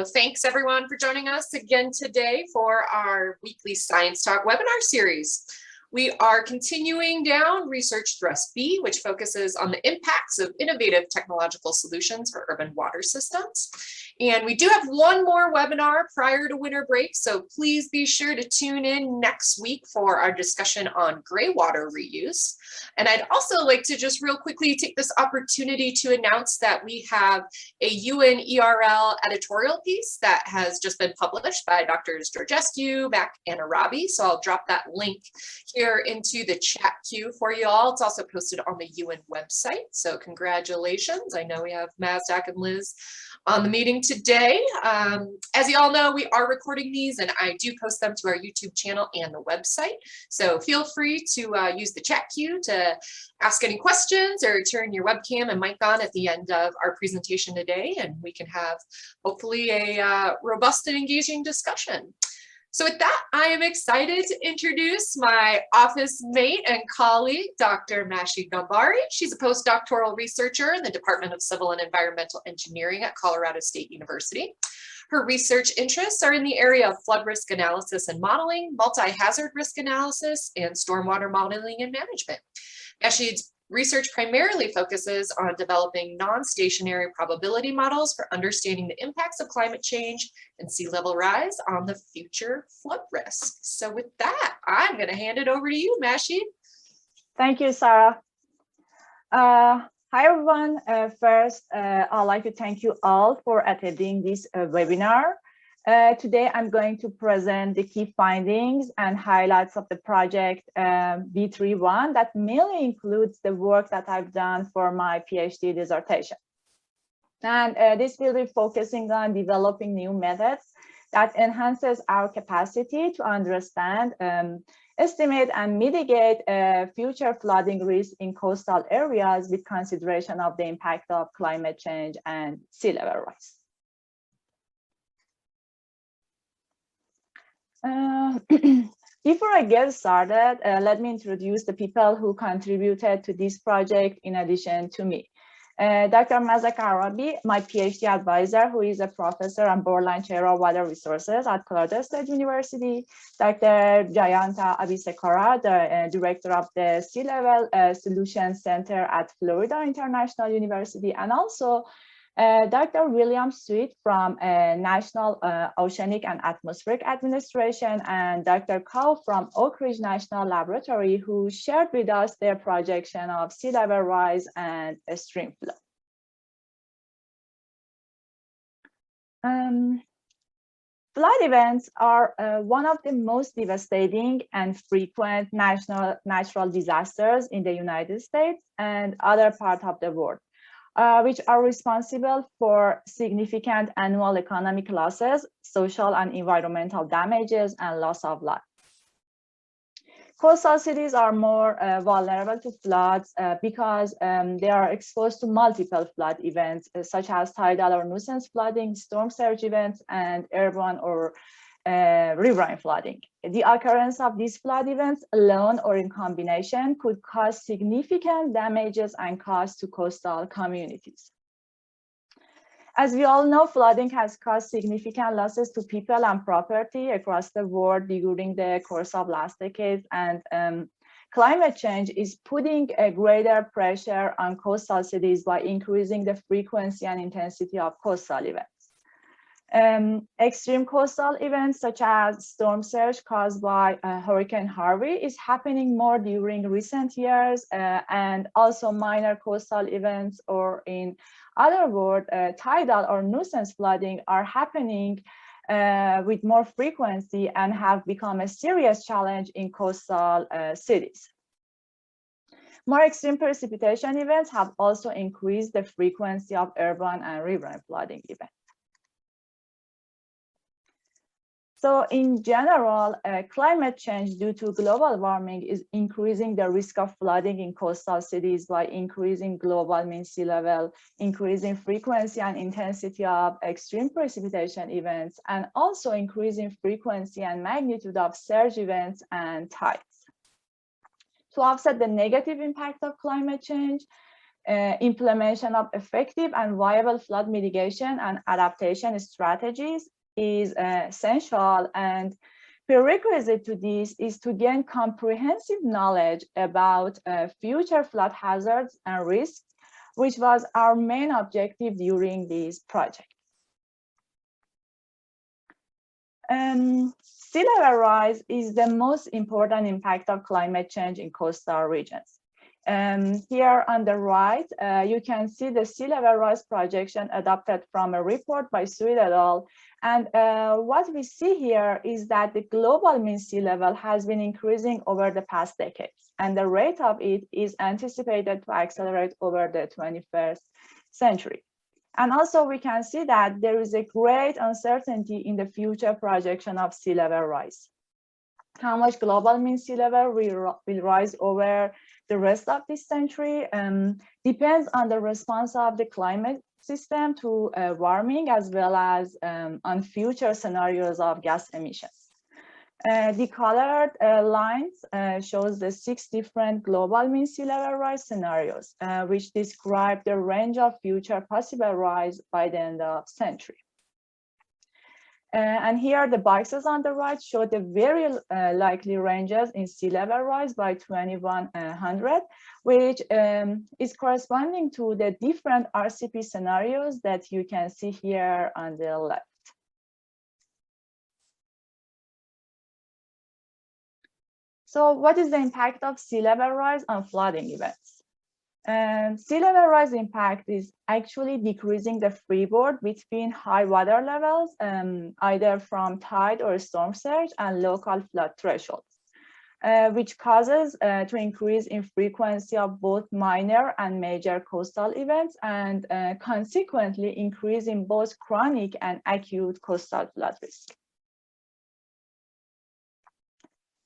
thanks everyone for joining us again today for our weekly Science Talk webinar series. We are continuing down Research Thrust B, which focuses on the impacts of innovative technological solutions for urban water systems. And we do have one more webinar prior to winter break, so please be sure to tune in next week for our discussion on gray water reuse. And I'd also like to just real quickly take this opportunity to announce that we have a UN ERL editorial piece that has just been published by Drs. Georgescu, Mack, and Arabi. So I'll drop that link here into the chat queue for you all. It's also posted on the UN website. So congratulations. I know we have Mazdak and Liz on the meeting today. As you all know, we are recording these and I do post them to our YouTube channel and the website. So feel free to use the chat queue to ask any questions or turn your webcam and mic on at the end of our presentation today, and we can have hopefully a robust and engaging discussion. So with that, I am excited to introduce my office mate and colleague, Dr. Mahshid Ghanbari. She's a postdoctoral researcher in the Department of Civil and Environmental Engineering at Colorado State University. Her research interests are in the area of flood risk analysis and modeling, multi-hazard risk analysis, and stormwater modeling and management. Mahshid's research primarily focuses on developing non-stationary probability models for understanding the impacts of climate change and sea level rise on the future flood risk. So with that, I'm going to hand it over to you, Mahshid. Thank you, Sarah. Hi, everyone. First, I'd like to thank you all for attending this webinar. Today, I'm going to present the key findings and highlights of the project B31 that mainly includes the work that I've done for my PhD dissertation. And this will be focusing on developing new methods that enhances our capacity to understand, estimate, and mitigate future flooding risk in coastal areas with consideration of the impact of climate change and sea level rise. Before I get started, let me introduce the people who contributed to this project in addition to me. Dr. Mazdak Arabi, my PhD advisor, who is a professor and Borland Chair of Water Resources at Colorado State University. Dr. Jayanta Abisekara, the director of the Sea Level Solutions Center at Florida International University, and also Dr. William Sweet from National Oceanic and Atmospheric Administration, and Dr. Cow from Oak Ridge National Laboratory, who shared with us their projection of sea level rise and stream flow. Flood events are one of the most devastating and frequent natural disasters in the United States and other parts of the world. Which are responsible for significant annual economic losses, social and environmental damages, and loss of life. Coastal cities are more vulnerable to floods because they are exposed to multiple flood events, such as tidal or nuisance flooding, storm surge events, and urban or riverine flooding. The occurrence of these flood events alone or in combination could cause significant damages and costs to coastal communities. As we all know, flooding has caused significant losses to people and property across the world during the course of last decade, and climate change is putting a greater pressure on coastal cities by increasing the frequency and intensity of coastal events. Extreme coastal events such as storm surge caused by Hurricane Harvey is happening more during recent years, and also minor coastal events, or in other words, tidal or nuisance flooding, are happening with more frequency and have become a serious challenge in coastal cities. More extreme precipitation events have also increased the frequency of urban and riverine flooding events. So in general, climate change due to global warming is increasing the risk of flooding in coastal cities by increasing global mean sea level, increasing frequency and intensity of extreme precipitation events, and also increasing frequency and magnitude of surge events and tides. To offset the negative impact of climate change, implementation of effective and viable flood mitigation and adaptation strategies is essential, and prerequisite to this is to gain comprehensive knowledge about future flood hazards and risks, which was our main objective during this project. Sea level rise is the most important impact of climate change in coastal regions. Here on the right, you can see the sea level rise projection adopted from a report by Sweet et al. And what we see here is that the global mean sea level has been increasing over the past decades, and the rate of it is anticipated to accelerate over the 21st century. And also we can see that there is a great uncertainty in the future projection of sea level rise. How much global mean sea level will rise over the rest of this century depends on the response of the climate system to warming, as well as on future scenarios of gas emissions. The colored lines shows the 6 different global mean sea level rise scenarios, which describe the range of future possible rise by the end of century. And here the boxes on the right show the very likely ranges in sea level rise by 2100, which is corresponding to the different RCP scenarios that you can see here on the left. So what is the impact of sea level rise on flooding events? Sea level rise impact is actually decreasing the freeboard between high water levels, either from tide or storm surge, and local flood thresholds, which causes to increase in frequency of both minor and major coastal events, and consequently increase in both chronic and acute coastal flood risk.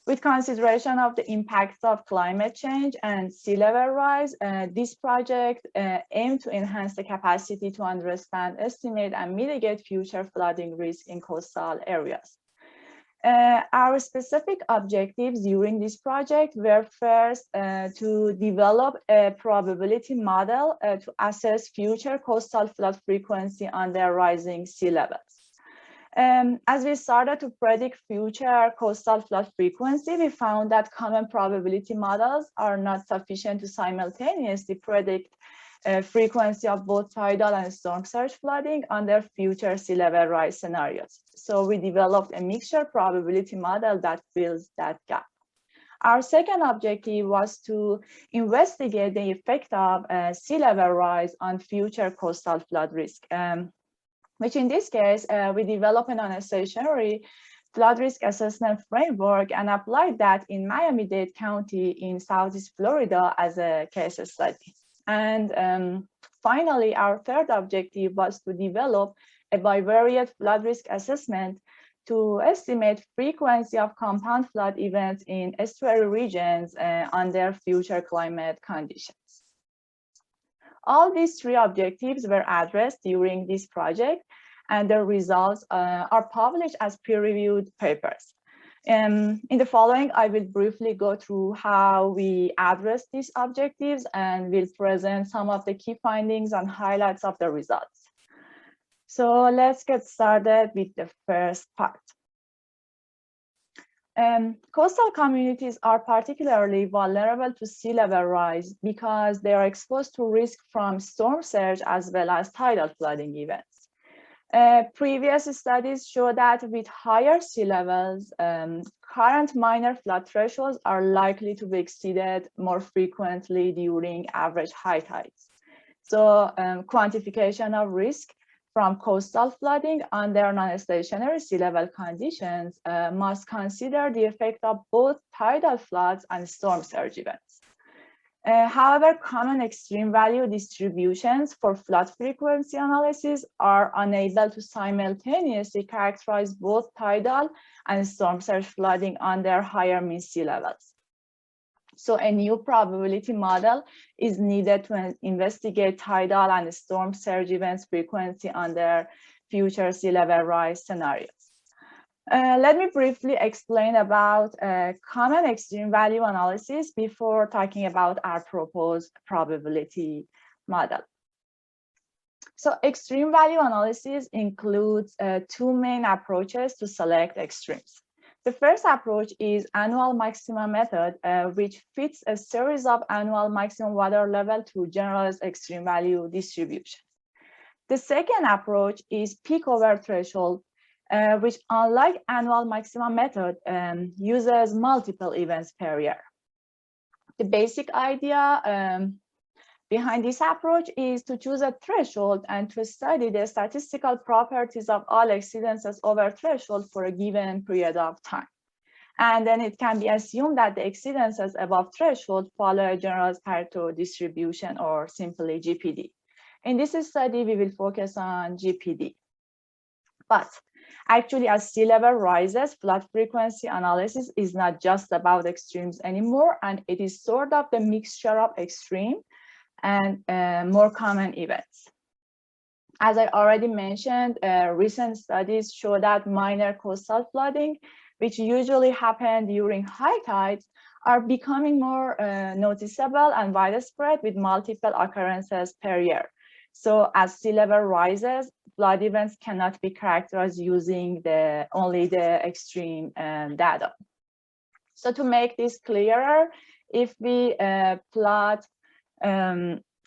With consideration of the impacts of climate change and sea level rise, this project aimed to enhance the capacity to understand, estimate, and mitigate future flooding risk in coastal areas. Our specific objectives during this project were first to develop a probability model to assess future coastal flood frequency under rising sea levels. As we started to predict future coastal flood frequency, we found that common probability models are not sufficient to simultaneously predict frequency of both tidal and storm surge flooding under future sea level rise scenarios. So we developed a mixture probability model that fills that gap. Our second objective was to investigate the effect of sea level rise on future coastal flood risk, which in this case, we developed a nonstationary flood risk assessment framework and applied that in Miami-Dade County in Southeast Florida as a case study. And finally, our third objective was to develop a bivariate flood risk assessment to estimate frequency of compound flood events in estuary regions under future climate conditions. All these 3 objectives were addressed during this project, and the results are published as peer-reviewed papers. In the following, I will briefly go through how we address these objectives and will present some of the key findings and highlights of the results. So let's get started with the first part. Coastal communities are particularly vulnerable to sea level rise because they are exposed to risk from storm surge as well as tidal flooding events. Previous studies show that with higher sea levels, current minor flood thresholds are likely to be exceeded more frequently during average high tides. So quantification of risk from coastal flooding under non-stationary sea level conditions must consider the effect of both tidal floods and storm surge events. However, common extreme value distributions for flood frequency analysis are unable to simultaneously characterize both tidal and storm surge flooding under higher mean sea levels. So a new probability model is needed to investigate tidal and storm surge events frequency under future sea level rise scenarios. Let me briefly explain about common extreme value analysis before talking about our proposed probability model. So extreme value analysis includes two main approaches to select extremes. The first approach is annual maxima method, which fits a series of annual maximum water level to generalized extreme value distribution. The second approach is peak over threshold, which, unlike annual maxima method, uses multiple events per year. The basic idea behind this approach is to choose a threshold and to study the statistical properties of all exceedances over threshold for a given period of time. And then it can be assumed that the exceedances above threshold follow a generalized Pareto distribution, or simply GPD. In this study, we will focus on GPD. But actually, as sea level rises, flood frequency analysis is not just about extremes anymore, and it is sort of the mixture of extreme and more common events. As I already mentioned, recent studies show that minor coastal flooding, which usually happen during high tides, are becoming more noticeable and widespread with multiple occurrences per year. So as sea level rises, flood events cannot be characterized using only the extreme data. So to make this clearer, if we plot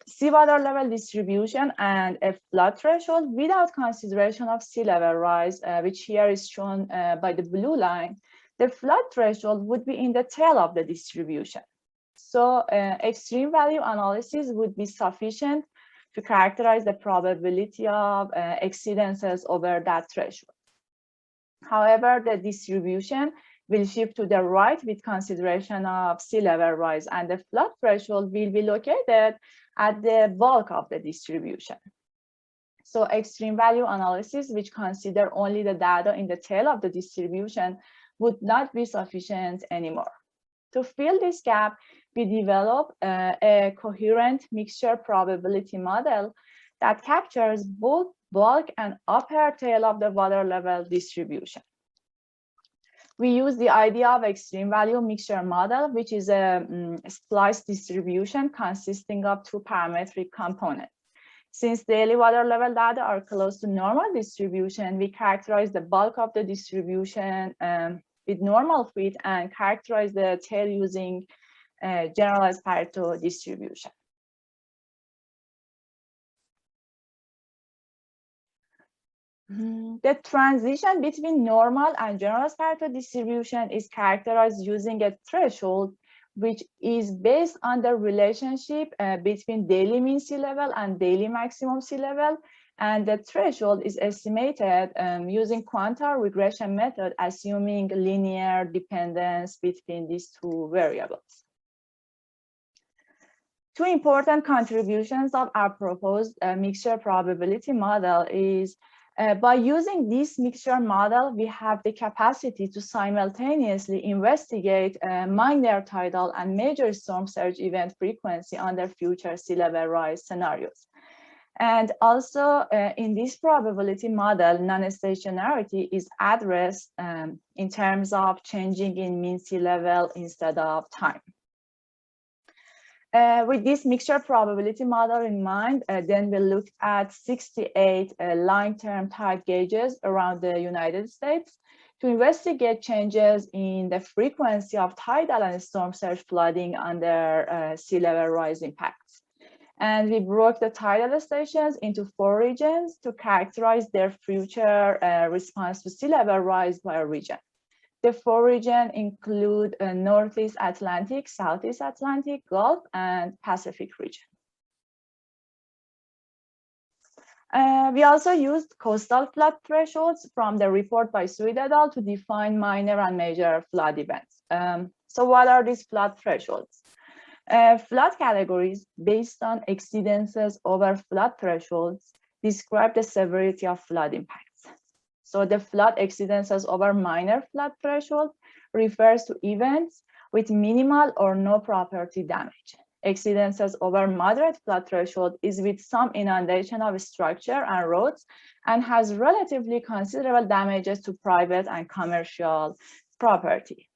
seawater level distribution and a flood threshold without consideration of sea level rise, which here is shown by the blue line, the flood threshold would be in the tail of the distribution. So extreme value analysis would be sufficient to characterize the probability of exceedances over that threshold. However, the distribution will shift to the right with consideration of sea level rise, and the flood threshold will be located at the bulk of the distribution. So extreme value analysis, which consider only the data in the tail of the distribution, would not be sufficient anymore. To fill this gap, we develop a coherent mixture probability model that captures both bulk and upper tail of the water level distribution. We use the idea of extreme value mixture model, which is a splice distribution consisting of two parametric components. Since daily water level data are close to normal distribution, we characterize the bulk of the distribution with normal fit and characterize the tail using generalized Pareto distribution. The transition between normal and generalized Pareto distribution is characterized using a threshold, which is based on the relationship between daily mean sea level and daily maximum sea level. And the threshold is estimated using quantile regression method, assuming linear dependence between these two variables. Two important contributions of our proposed mixture probability model is by using this mixture model, we have the capacity to simultaneously investigate minor tidal and major storm surge event frequency under future sea level rise scenarios. And also in this probability model, non-stationarity is addressed in terms of changing in mean sea level instead of time. With this mixture probability model in mind, then we'll look at 68 line-term tide gauges around the United States to investigate changes in the frequency of tidal and storm surge flooding under sea level rise impacts. And we broke the tidal stations into 4 regions to characterize their future response to sea level rise by region. The 4 regions include Northeast Atlantic, Southeast Atlantic, Gulf, and Pacific region. We also used coastal flood thresholds from the report by Sweet et al. To define minor and major flood events. So what are these flood thresholds? Flood categories based on exceedances over flood thresholds describe the severity of flood impacts. So the flood exceedances over minor flood threshold refers to events with minimal or no property damage. Exceedances over moderate flood threshold is with some inundation of structure and roads and has relatively considerable damages to private and commercial property.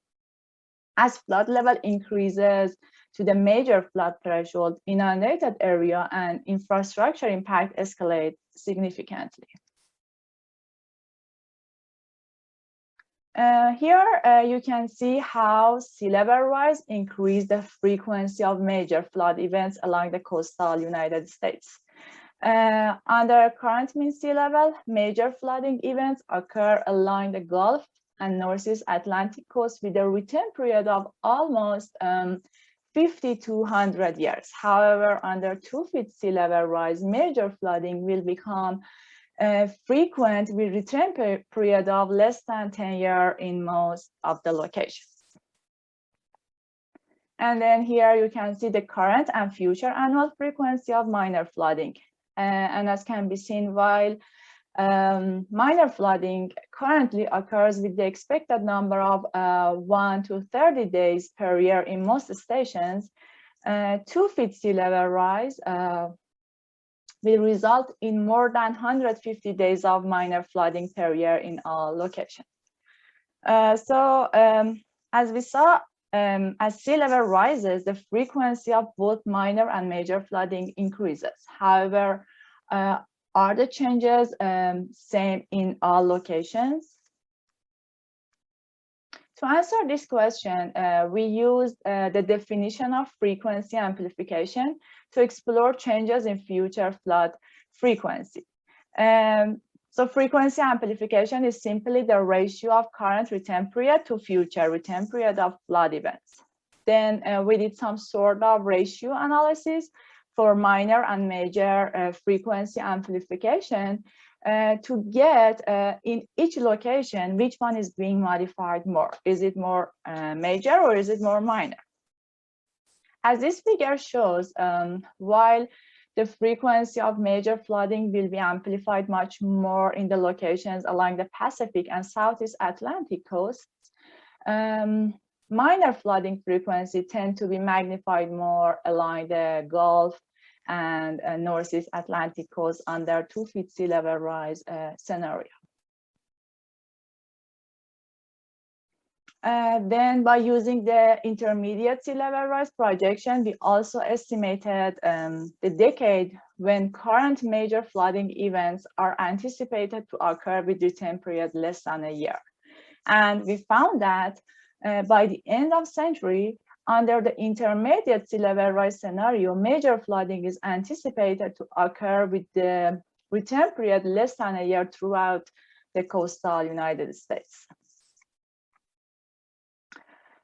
As flood level increases to the major flood threshold, inundated area and infrastructure impact escalate significantly. Here you can see how sea level rise increased the frequency of major flood events along the coastal United States. Under current mean sea level, major flooding events occur along the Gulf and Northeast Atlantic coast with a return period of almost 50 to 100 years. However, under 2 feet sea level rise, major flooding will become frequent with return period of less than 10 years in most of the locations. And then here you can see the current and future annual frequency of minor flooding. And as can be seen, while minor flooding currently occurs with the expected number of 1 to 30 days per year in most stations, 2 feet sea level rise will result in more than 150 days of minor flooding per year in all locations. As we saw, as sea level rises, the frequency of both minor and major flooding increases. However, are the changes same in all locations? To answer this question, we used the definition of frequency amplification to explore changes in future flood frequency. So frequency amplification is simply the ratio of current return period to future return period of flood events. Then we did some sort of ratio analysis for minor and major frequency amplification to get in each location which one is being modified more. Is it more major or is it more minor? As this figure shows, while the frequency of major flooding will be amplified much more in the locations along the Pacific and Southeast Atlantic coasts, minor flooding frequency tend to be magnified more along the Gulf and Northeast Atlantic coast under 2 feet sea level rise scenario. Then by using the intermediate sea level rise projection, we also estimated the decade when current major flooding events are anticipated to occur with return period less than a year. And we found that by the end of century, under the intermediate sea level rise scenario, major flooding is anticipated to occur with the return period less than a year throughout the coastal United States.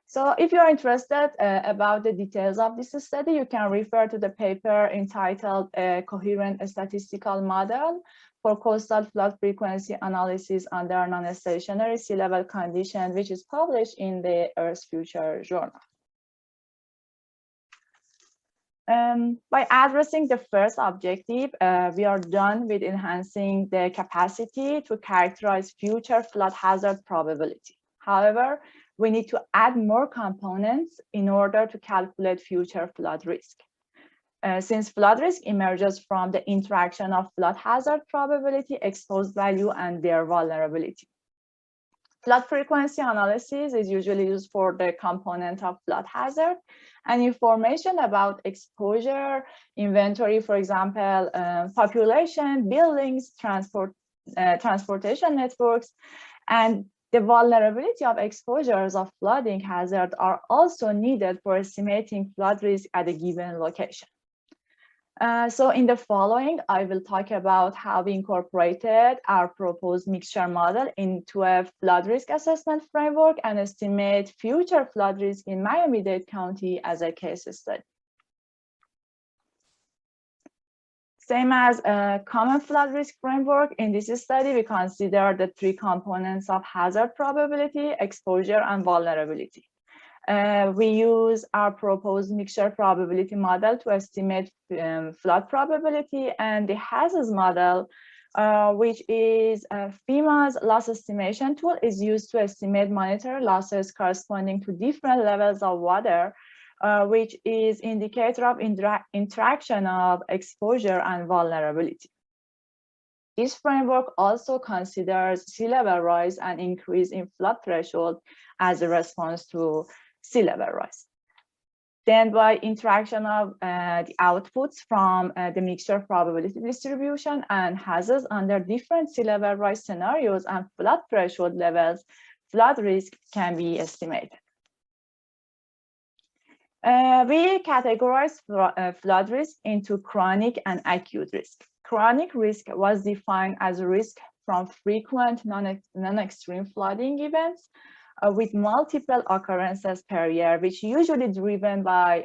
So if you're interested about the details of this study, you can refer to the paper entitled A Coherent Statistical Model for Coastal Flood Frequency Analysis under Non-Stationary Sea Level Condition, which is published in the Earth Future Journal. By addressing the first objective, we are done with enhancing the capacity to characterize future flood hazard probability. However, we need to add more components in order to calculate future flood risk. Since flood risk emerges from the interaction of flood hazard probability, exposed value, and their vulnerability. Flood frequency analysis is usually used for the component of flood hazard, and information about exposure, inventory, for example, population, buildings, transportation networks, and the vulnerability of exposures of flooding hazard are also needed for estimating flood risk at a given location. So in the following, I will talk about how we incorporated our proposed mixture model into a flood risk assessment framework and estimate future flood risk in Miami-Dade County as a case study. Same as a common flood risk framework, in this study, we consider the 3 components of hazard probability, exposure, and vulnerability. We use our proposed mixture probability model to estimate flood probability, and the HAZES model, which is FEMA's loss estimation tool, is used to estimate monetary losses corresponding to different levels of water, which is indicator of interaction of exposure and vulnerability. This framework also considers sea level rise and increase in flood threshold as a response to sea level rise. Then by interaction of the outputs from the mixture probability distribution and hazards under different sea level rise scenarios and flood threshold levels, flood risk can be estimated. We categorize flood risk into chronic and acute risk. Chronic risk was defined as a risk from frequent non-extreme flooding events with multiple occurrences per year, which usually driven by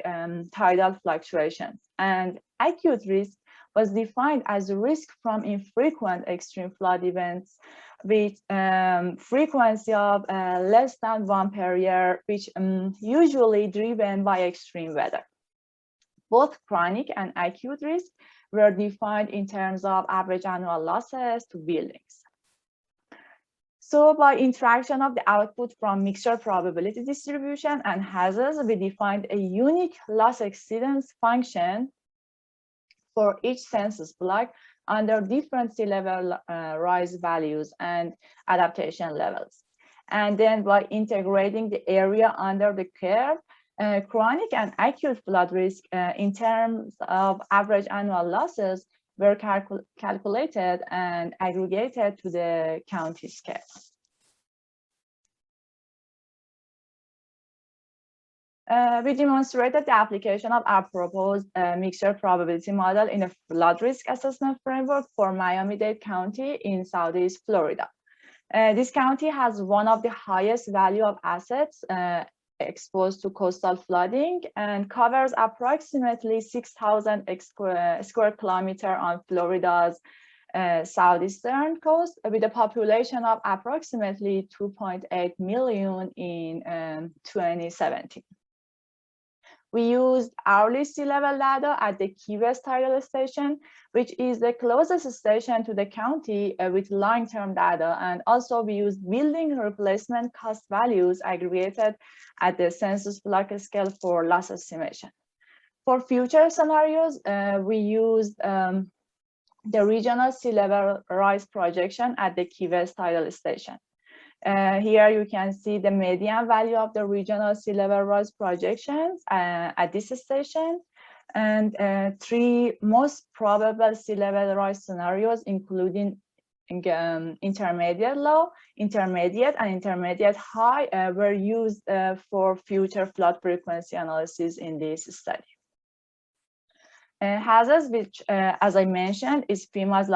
tidal fluctuations. And acute risk was defined as a risk from infrequent extreme flood events with frequency of less than 1 per year, which usually driven by extreme weather. Both chronic and acute risk were defined in terms of average annual losses to buildings. So by interaction of the output from mixture probability distribution and hazards, we defined a unique loss exceedance function for each census block under different sea level rise values and adaptation levels. And then by integrating the area under the curve, chronic and acute flood risk in terms of average annual losses were calculated and aggregated to the county scale. We demonstrated the application of our proposed mixture probability model in a flood risk assessment framework for Miami-Dade County in Southeast Florida. This county has one of the highest value of assets exposed to coastal flooding and covers approximately 6,000 square kilometers on Florida's southeastern coast with a population of approximately 2.8 million in 2017. We used hourly sea level data at the Key West tidal station, which is the closest station to the county with long-term data. And also we used building replacement cost values aggregated at the census block scale for loss estimation. For future scenarios, we used the regional sea level rise projection at the Key West tidal station. Here you can see the median value of the regional sea level rise projections at this station, and 3 most probable sea level rise scenarios, including intermediate low, intermediate, and intermediate high, were used for future flood frequency analysis in this study. Hazards, which, as I mentioned, is FEMA's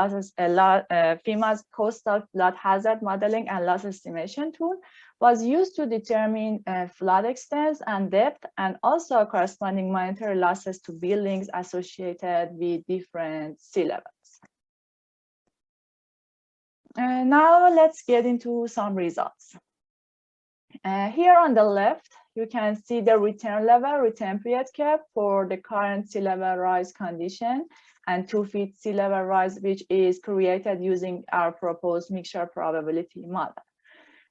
coastal flood hazard modeling and loss estimation tool, was used to determine flood extents and depth, and also corresponding monetary losses to buildings associated with different sea levels. Now let's get into some results. Here on the left, you can see the return level, return period curve for the current sea level rise condition and 2 feet sea level rise, which is created using our proposed mixture probability model.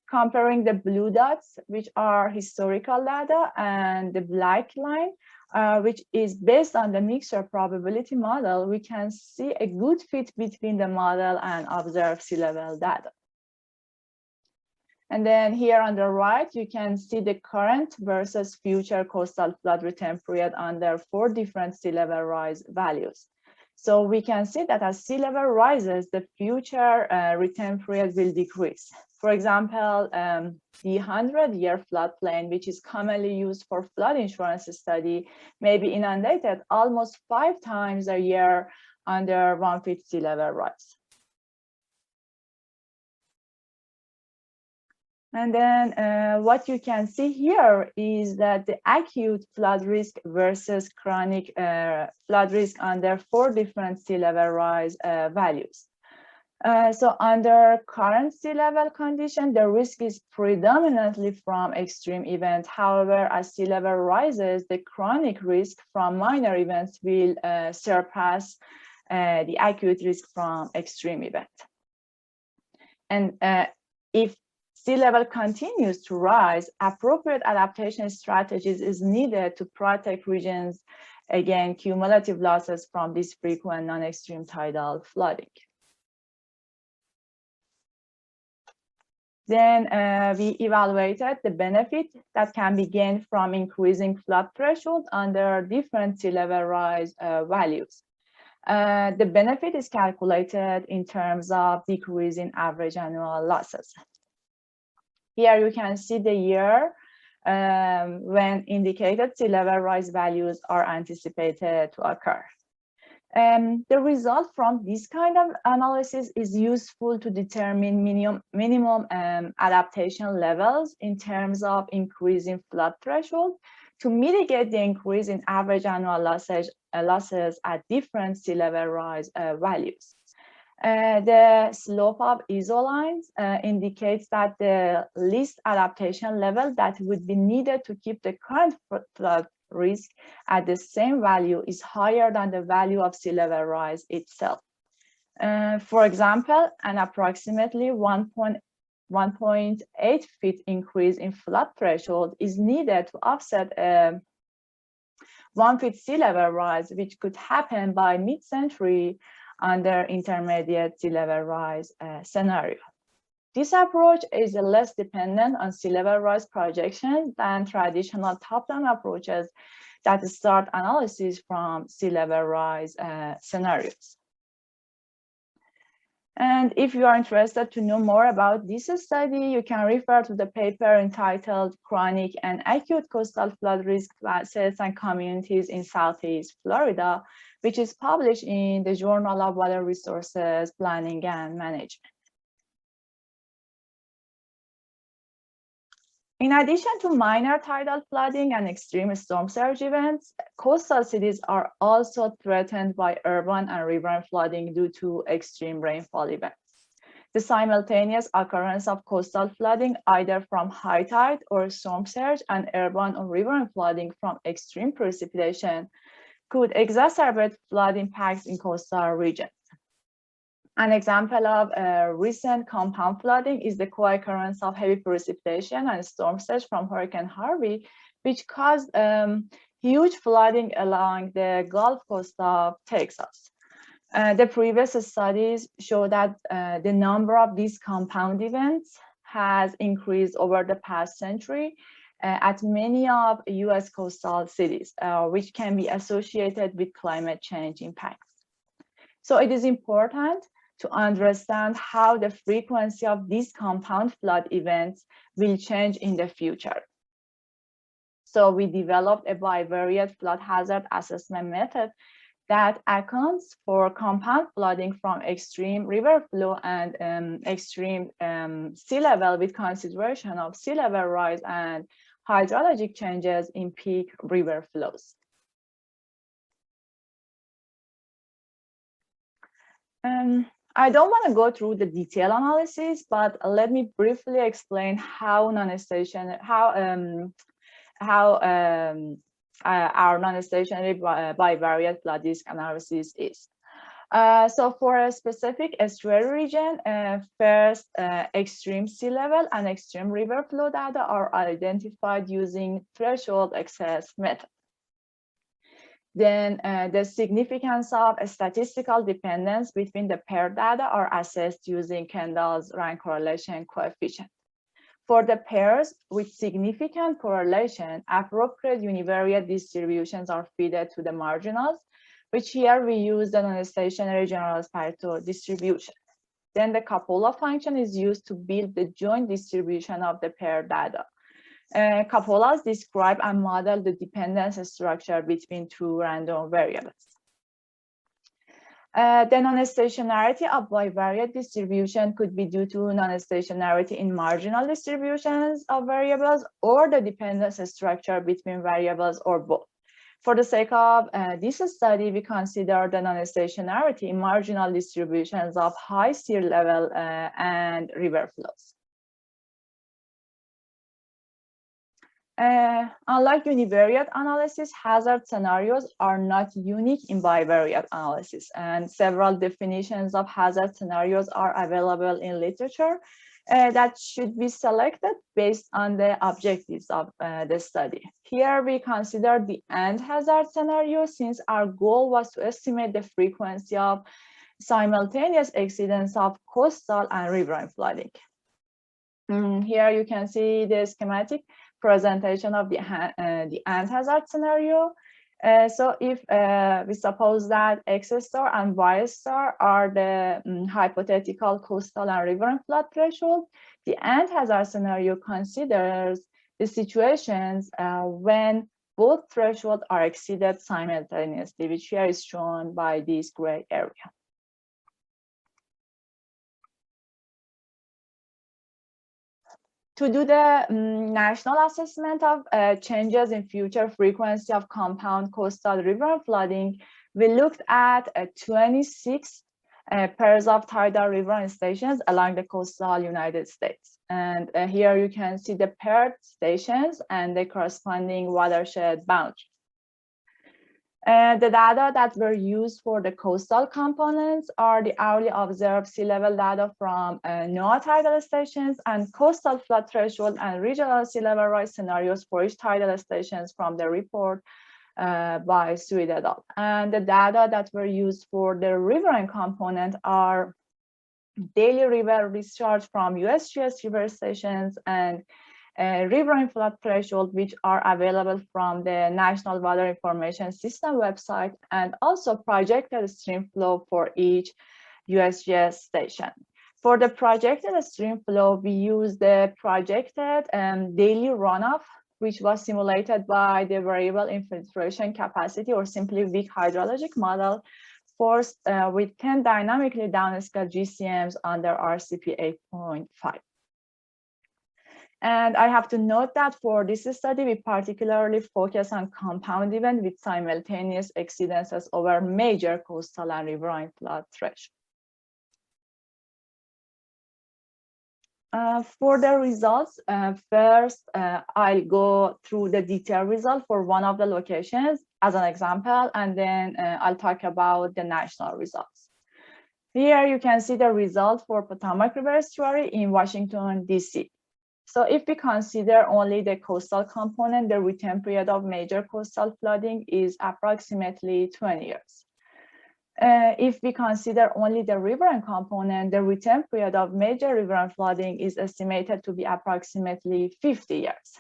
Comparing the blue dots, which are historical data, and the black line, which is based on the mixture probability model, we can see a good fit between the model and observed sea level data. And then here on the right, you can see the current versus future coastal flood return period under 4 different sea level rise values. So we can see that as sea level rises, the future return period will decrease. For example, the 100-year floodplain, which is commonly used for flood insurance study, may be inundated almost 5 times a year under 1 feet sea level rise. And then what you can see here is that the acute flood risk versus chronic flood risk under 4 different sea level rise values. So under current sea level condition, the risk is predominantly from extreme events. However, as sea level rises, the chronic risk from minor events will surpass the acute risk from extreme event. And if sea level continues to rise, appropriate adaptation strategies is needed to protect regions against cumulative losses from this frequent non-extreme tidal flooding. Then we evaluated the benefit that can be gained from increasing flood threshold under different sea level rise values. The benefit is calculated in terms of decreasing average annual losses. Here you can see the year when indicated sea level rise values are anticipated to occur. The result from this kind of analysis is useful to determine minimum adaptation levels in terms of increasing flood threshold to mitigate the increase in average annual losses at different sea level rise values. The slope of isolines indicates that the least adaptation level that would be needed to keep the current flood risk at the same value is higher than the value of sea level rise itself. For example, an approximately 1.8 feet increase in flood threshold is needed to offset a 1 feet sea level rise, which could happen by mid-century under intermediate sea level rise scenario. This approach is less dependent on sea level rise projections than traditional top-down approaches that start analysis from sea level rise scenarios. And if you are interested to know more about this study, you can refer to the paper entitled Chronic and Acute Coastal Flood Risk Assets and Communities in Southeast Florida, which is published in the Journal of Water Resources Planning and Management. In addition to minor tidal flooding and extreme storm surge events, coastal cities are also threatened by urban and riverine flooding due to extreme rainfall events. The simultaneous occurrence of coastal flooding, either from high tide or storm surge, and urban or riverine flooding from extreme precipitation could exacerbate flood impacts in coastal regions. An example of recent compound flooding is the co-occurrence of heavy precipitation and storm surge from Hurricane Harvey, which caused huge flooding along the Gulf Coast of Texas. The previous studies show that the number of these compound events has increased over the past century at many of US coastal cities, which can be associated with climate change impacts. So it is important to understand how the frequency of these compound flood events will change in the future. So we developed a bivariate flood hazard assessment method that accounts for compound flooding from extreme river flow and extreme sea level with consideration of sea level rise and hydrologic changes in peak river flows. I don't want to go through the detailed analysis, but let me briefly explain how our non-stationary bivariate flood risk analysis is. So for a specific estuary region, first extreme sea level and extreme river flow data are identified using threshold excess method. Then the significance of a statistical dependence between the paired data are assessed using Kendall's rank correlation coefficient. For the pairs with significant correlation, appropriate univariate distributions are fed to the marginals, which here we use the non-stationary generalized Pareto distribution. Then the cupola function is used to build the joint distribution of the paired data. Cupolas describe and model the dependence structure between two random variables. The non-stationarity of bivariate distribution could be due to non-stationarity in marginal distributions of variables or the dependence structure between variables or both. For the sake of this study, we consider the non-stationarity in marginal distributions of high sea level and river flows. Unlike univariate analysis, hazard scenarios are not unique in bivariate analysis, and several definitions of hazard scenarios are available in literature that should be selected based on the objectives of the study. Here we consider the end hazard scenario since our goal was to estimate the frequency of simultaneous exceedance of coastal and riverine flooding. Here you can see the schematic presentation of the ant hazard scenario. So if we suppose that X star and Y star are the hypothetical coastal and river and flood threshold, the ant hazard scenario considers the situations when both thresholds are exceeded simultaneously, which here is shown by this gray area. To do the national assessment of changes in future frequency of compound coastal river flooding, we looked at 26 pairs of tidal river stations along the coastal United States. And here you can see the paired stations and the corresponding watershed boundary. The data that were used for the coastal components are the hourly observed sea level data from NOAA tidal stations and coastal flood threshold and regional sea level rise scenarios for each tidal stations from the report by Sweet et al. And the data that were used for the riverine component are daily river discharge from USGS river stations and riverine flood threshold, which are available from the National Water Information System website, and also projected stream flow for each USGS station. For the projected stream flow, we use the projected daily runoff, which was simulated by the variable infiltration capacity, or simply weak hydrologic model, forced with 10 dynamically downscaled GCMs under RCP 8.5. And I have to note that for this study, we particularly focus on compound event with simultaneous exceedances over major coastal and riverine flood threshold. For the results, first, I'll go through the detailed result for one of the locations as an example, and then I'll talk about the national results. Here you can see the result for Potomac River Estuary in Washington, DC. So if we consider only the coastal component, the return period of major coastal flooding is approximately 20 years. If we consider only the riverine component, the return period of major riverine flooding is estimated to be approximately 50 years.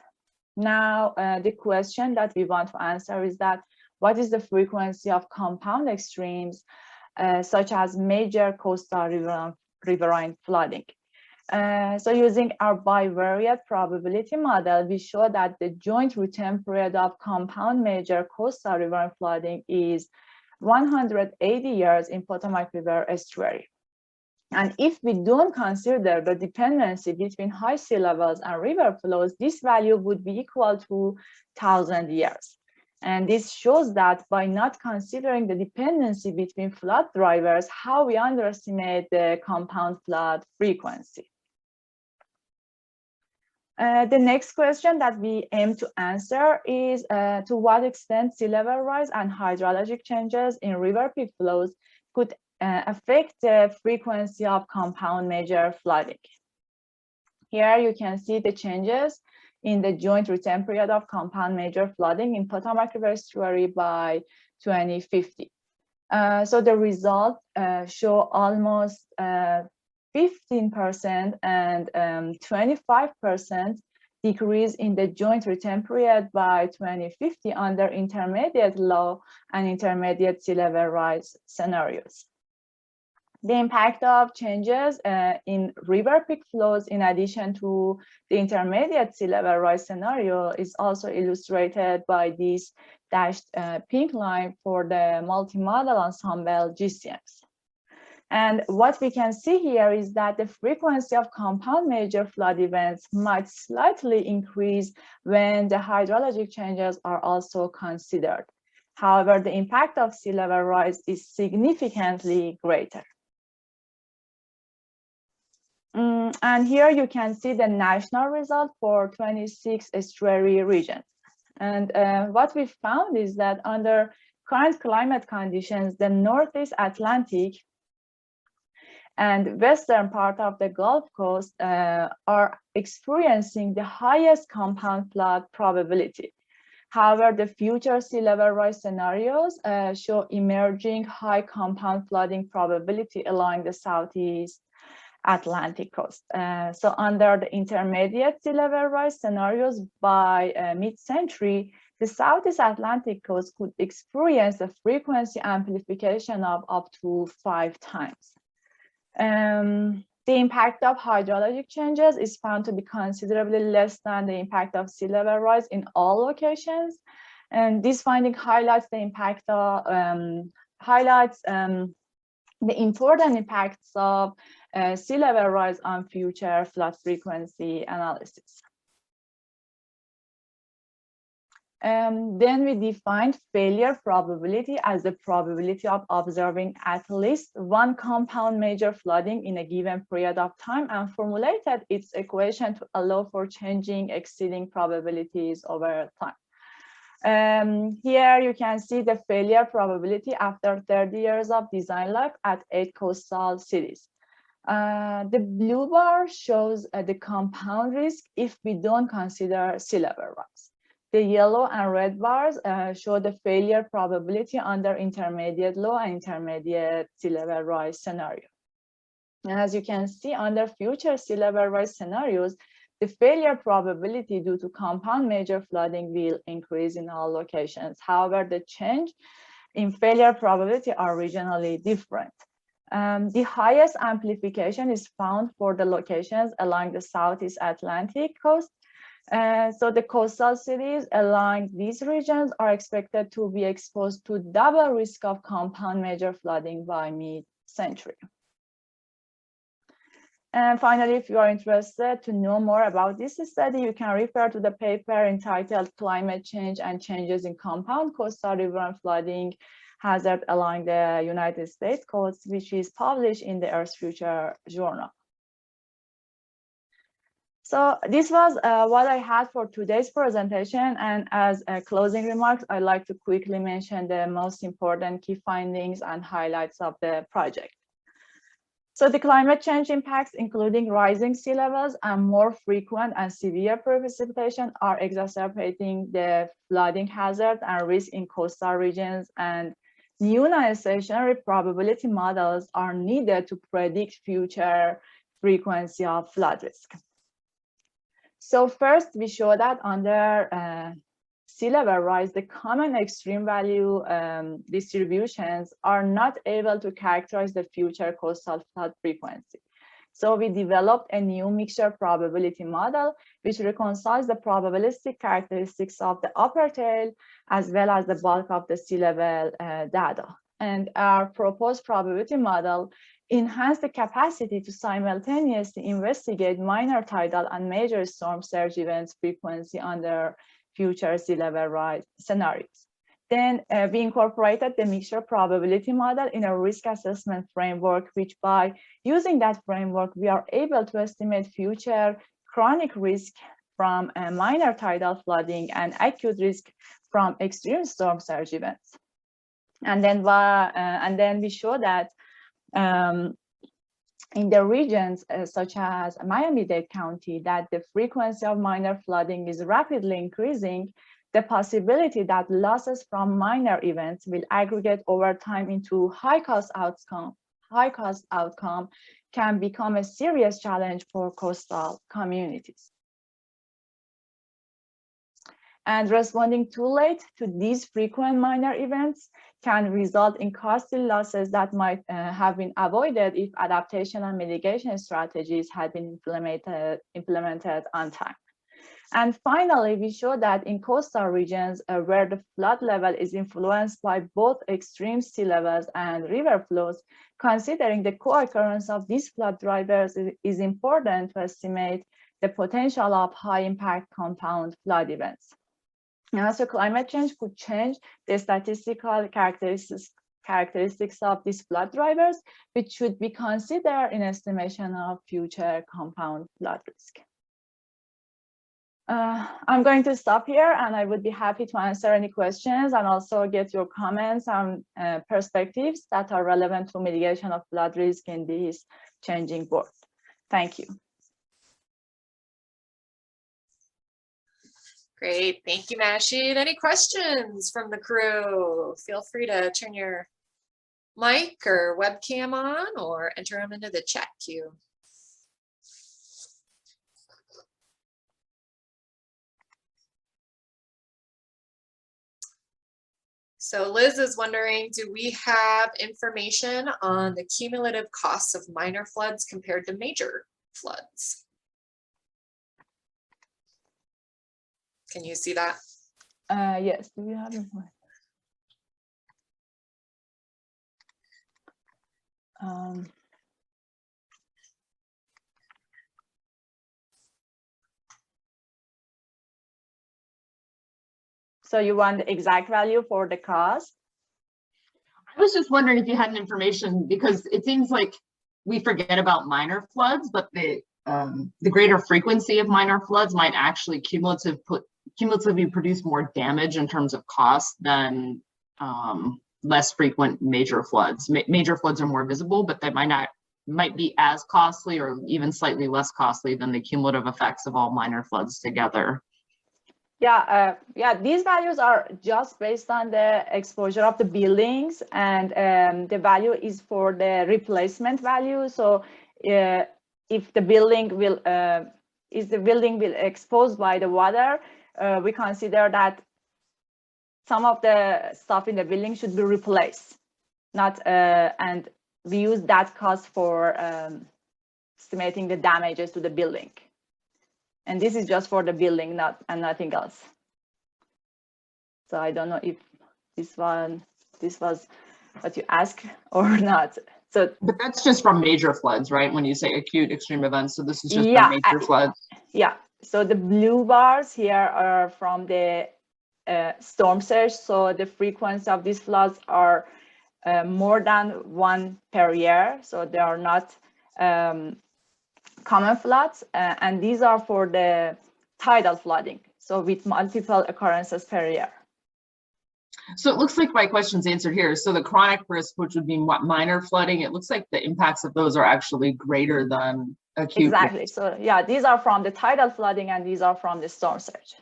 Now, the question that we want to answer is that what is the frequency of compound extremes, such as major coastal riverine flooding? So using our bivariate probability model, we show that the joint return period of compound major coastal river flooding is 180 years in Potomac River Estuary. And if we don't consider the dependency between high sea levels and river flows, this value would be equal to 1,000 years. And this shows that by not considering the dependency between flood drivers, how we underestimate the compound flood frequency. The next question that we aim to answer is to what extent sea level rise and hydrologic changes in river peak flows could affect the frequency of compound major flooding. Here you can see the changes in the joint return period of compound major flooding in Potomac River Estuary by 2050. So the results show almost 15% and 25% decrease in the joint return period by 2050 under intermediate low and intermediate sea level rise scenarios. The impact of changes in river peak flows in addition to the intermediate sea level rise scenario is also illustrated by this dashed pink line for the multimodal ensemble GCMs. And what we can see here is that the frequency of compound major flood events might slightly increase when the hydrologic changes are also considered. However, the impact of sea level rise is significantly greater. And here you can see the national result for 26 estuary regions. And what we found is that under current climate conditions, the Northeast Atlantic and western part of the Gulf Coast are experiencing the highest compound flood probability. However, the future sea level rise scenarios show emerging high compound flooding probability along the Southeast Atlantic coast. So under the intermediate sea level rise scenarios by mid-century, the Southeast Atlantic coast could experience a frequency amplification of up to 5 times. The impact of hydrologic changes is found to be considerably less than the impact of sea level rise in all locations. And this finding highlights the impact of, the important impacts of sea level rise on future flood frequency analysis. Then we defined failure probability as the probability of observing at least one compound major flooding in a given period of time, and formulated its equation to allow for changing exceeding probabilities over time. Here you can see the failure probability after 30 years of design life at 8 coastal cities. The blue bar shows the compound risk if we don't consider sea level rise. The yellow and red bars show the failure probability under intermediate low and intermediate sea level rise scenario. And as you can see, under future sea level rise scenarios, the failure probability due to compound major flooding will increase in all locations. However, the change in failure probability are regionally different. The highest amplification is found for the locations along the Southeast Atlantic coast. So the coastal cities along these regions are expected to be exposed to double risk of compound major flooding by mid-century. And finally, if you are interested to know more about this study, you can refer to the paper entitled Climate Change and Changes in Compound Coastal River and Flooding Hazard Along the United States Coast, which is published in the Earth Future journal. So this was what I had for today's presentation. And as closing remarks, I'd like to quickly mention the most important key findings and highlights of the project. So the climate change impacts, including rising sea levels and more frequent and severe precipitation, are exacerbating the flooding hazard and risk in coastal regions, and new non-stationary probability models are needed to predict future frequency of flood risk. So first, we show that under sea level rise, the common extreme value distributions are not able to characterize the future coastal flood frequency. So we developed a new mixture probability model, which reconciles the probabilistic characteristics of the upper tail as well as the bulk of the sea level data. And our proposed probability model enhanced the capacity to simultaneously investigate minor tidal and major storm surge events frequency under future sea level rise scenarios. Then we incorporated the mixture probability model in a risk assessment framework, which by using that framework, we are able to estimate future chronic risk from minor tidal flooding and acute risk from extreme storm surge events. And then we show that in the regions such as Miami-Dade County, that the frequency of minor flooding is rapidly increasing, the possibility that losses from minor events will aggregate over time into high-cost outcome can become a serious challenge for coastal communities. And responding too late to these frequent minor events can result in costly losses that might have been avoided if adaptation and mitigation strategies had been implemented on time. And finally, we show that in coastal regions where the flood level is influenced by both extreme sea levels and river flows, considering the co-occurrence of these flood drivers is important to estimate the potential of high-impact compound flood events. So climate change could change the statistical characteristics of these flood drivers, which should be considered in estimation of future compound flood risk. I'm going to stop here, and I would be happy to answer any questions and also get your comments and perspectives that are relevant to mitigation of flood risk in this changing world. Thank you. Great, thank you, Mahshid. Any questions from the crew? Feel free to turn your mic or webcam on or enter them into the chat queue. So Liz is wondering, do we have information on the cumulative costs of minor floods compared to major floods? Can you see that? Yes, do we have information? So you want the exact value for the cost? I was just wondering if you had information, because it seems like we forget about minor floods, but the greater frequency of minor floods might actually cumulatively produce more damage in terms of cost than less frequent major floods. Major floods are more visible, but they might be as costly or even slightly less costly than the cumulative effects of all minor floods together. Yeah, these values are just based on the exposure of the buildings, and the value is for the replacement value. So if the building will exposed by the water, we consider that some of the stuff in the building should be replaced, not and we use that cost for estimating the damages to the building. And this is just for the building, nothing else. So I don't know if this was what you asked or not. So, but that's just from major floods, right? When you say acute extreme events, so this is just yeah, from major floods. Yeah. So the blue bars here are from the storm surge. So the frequency of these floods are more than one per year. So they are not common floods, and these are for the tidal flooding, so with multiple occurrences per year. So it looks like my question's answered here. So the chronic risk, which would be minor flooding, it looks like the impacts of those are actually greater than acute. Exactly. So yeah, these are from the tidal flooding and these are from the storm surge.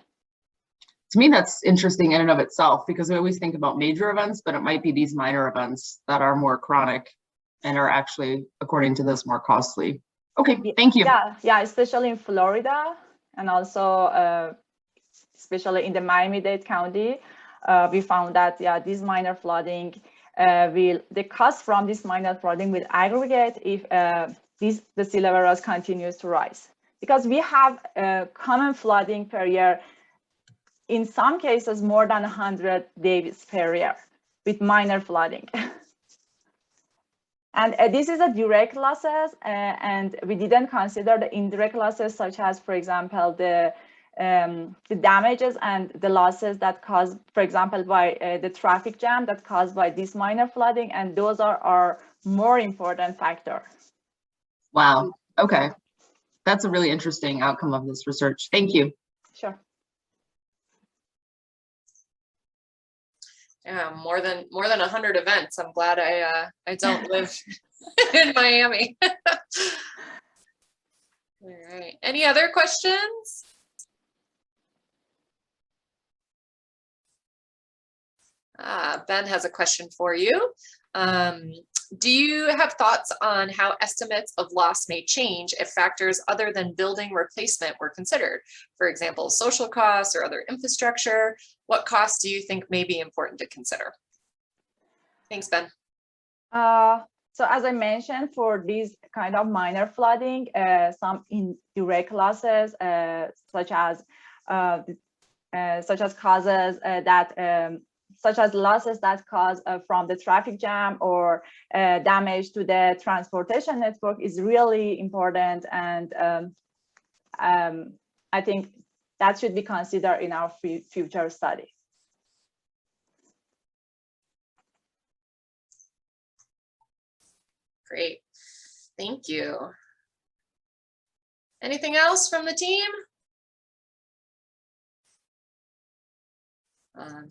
To me, that's interesting in and of itself, because we always think about major events, but it might be these minor events that are more chronic and are actually, according to this, more costly. Okay, thank you. Yeah, especially in Florida, and also especially in the Miami-Dade County, we found that this minor flooding the cost from this minor flooding will aggregate if the sea level rise continues to rise, because we have common flooding per year. In some cases, more than 100 days per year with minor flooding. And this is a direct losses, and we didn't consider the indirect losses, such as, for example, the damages and the losses that caused, for example, by the traffic jam that caused by this minor flooding, and those are more important factor. Wow. Okay, that's a really interesting outcome of this research. Thank you. Sure. Yeah, more than 100 events. I'm glad I don't live in Miami. All right. Any other questions? Ben has a question for you. Do you have thoughts on how estimates of loss may change if factors other than building replacement were considered? For example, social costs or other infrastructure. What costs do you think may be important to consider? Thanks, Ben. So as I mentioned, for these kind of minor flooding, some indirect losses, such as losses that cause from the traffic jam or damage to the transportation network, is really important, and I think that should be considered in our future study. Great, thank you. Anything else from the team?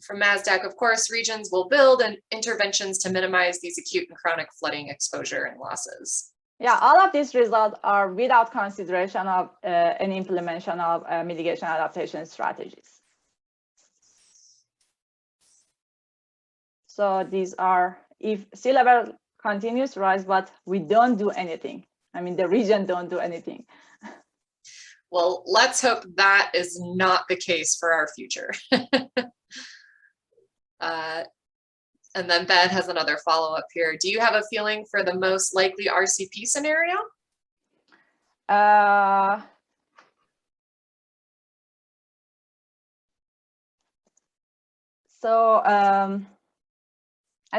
From MASDAQ, of course, regions will build and interventions to minimize these acute and chronic flooding exposure and losses. Yeah, all of these results are without consideration of an implementation of mitigation adaptation strategies. So these are, if sea level continues to rise, but we don't do anything. I mean, the region don't do anything. Well, let's hope that is not the case for our future. And then Ben has another follow-up here. Do you have a feeling for the most likely RCP scenario? I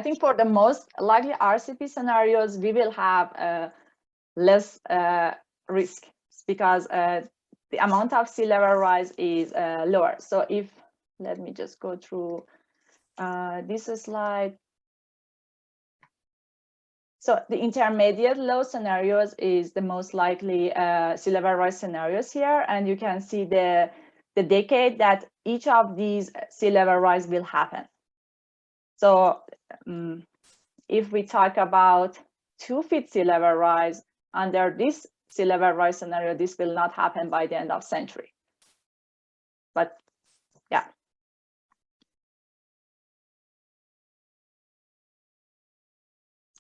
think for the most likely RCP scenarios, we will have less risk because the amount of sea level rise is lower. So if, let me just go through this slide. So the intermediate low scenarios is the most likely sea level rise scenarios here. And you can see the decade that each of these sea level rise will happen. So if we talk about 2 feet sea level rise, under this sea level rise scenario, this will not happen by the end of century. But yeah.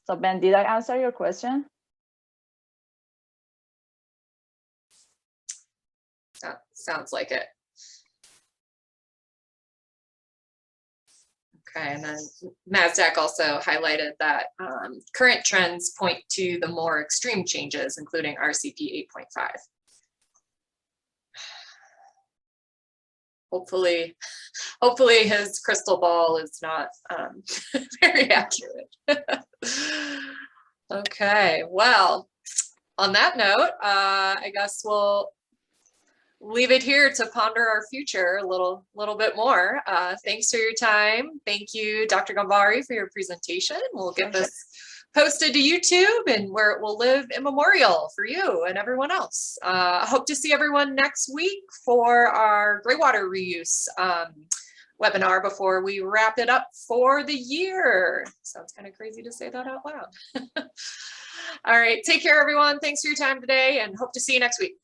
So Ben, did I answer your question? That sounds like it. Okay, and then NASDAQ also highlighted that current trends point to the more extreme changes, including RCP 8.5. Hopefully his crystal ball is not very accurate. Okay, well, on that note, I guess we'll leave it here to ponder our future a little bit more. Thanks for your time. Thank you, Dr. Ghanbari, for your presentation. We'll get this posted to YouTube and where it will live in memorial for you and everyone else. I hope to see everyone next week for our gray water reuse webinar before we wrap it up for the year. Sounds kind of crazy to say that out loud. All right, take care, everyone. Thanks for your time today and hope to see you next week.